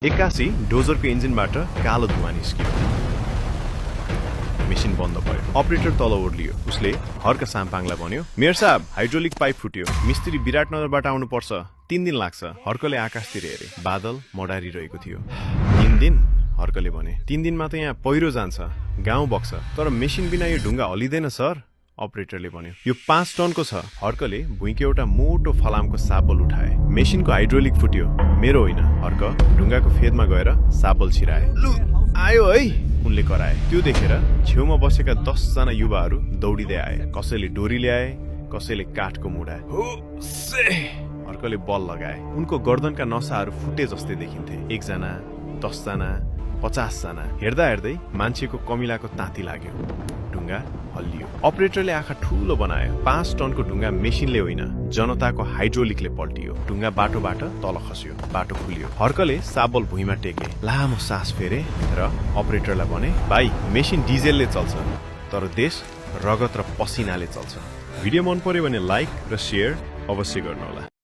एक्कासी डोजरको इन्जिनबाट कालो धुवा निस्कियो। मेसिन बन्द भयो। अपरेटर तल ओर्लियो। उसले हर्क साम्पाङलाई भन्यो, मेयर साहब, हाइड्रोलिक पाइप फुट्यो, मिस्त्री विराटनगरबाट आउनुपर्छ, 3 दिन लाग्छ। हर्कले आकाशतिर हेरे। बादल मडारिरहेको थियो। 3 दिन? हर्कले भने, 3 दिनमा त यहाँ पहिरो जान्छ, गाउँ बग्छ, तर मेसिन बिना यो ढुङ्गा हलिँदैन सर। अपरेटरले भन्यो, यो 5 टनको छ। हर्कले भुइँको एउटा मोटो फलामको साबल उठाए। मेसिनको हाइड्रोलिक फुट्यो, मेरो होइन। हर्क ढुङ्गाको फेदमा गएर साबल छिराए। लु आयो है, उनले कराए। त्यो देखेर छेउमा बसेका 10 जना युवाहरू दौडिँदै आए। कसैले डोरी ल्याए, कसैले काठको मुढा। हर्कले बल लगाए। उनको गर्दनका नसाहरू फुटे जस्तै देखिन्थे। 1 जना, 10 जना, 50 जना। हेर्दा हेर्दै मान्छेको कमिलाको ताती लाग्यो। ढुङ्गा हल्लियो। अपरेटरले आँखा ठूलो बनायो। 5 टनको ढुङ्गा मेसिनले होइन, जनताको हाइड्रोलिकले पल्टियो। ढुङ्गा बाटोबाट तल खस्यो। बाटो खुलियो। हर्कले साबल भुइँमा टेके। लामो सास फेरे र अपरेटरलाई भने, भाइ, मेसिन डिजेलले चल्छ, तर देश रगत र पसिनाले चल्छ। भिडियो मन पर्यो भने लाइक र शेयर अवश्य गर्नुहोला।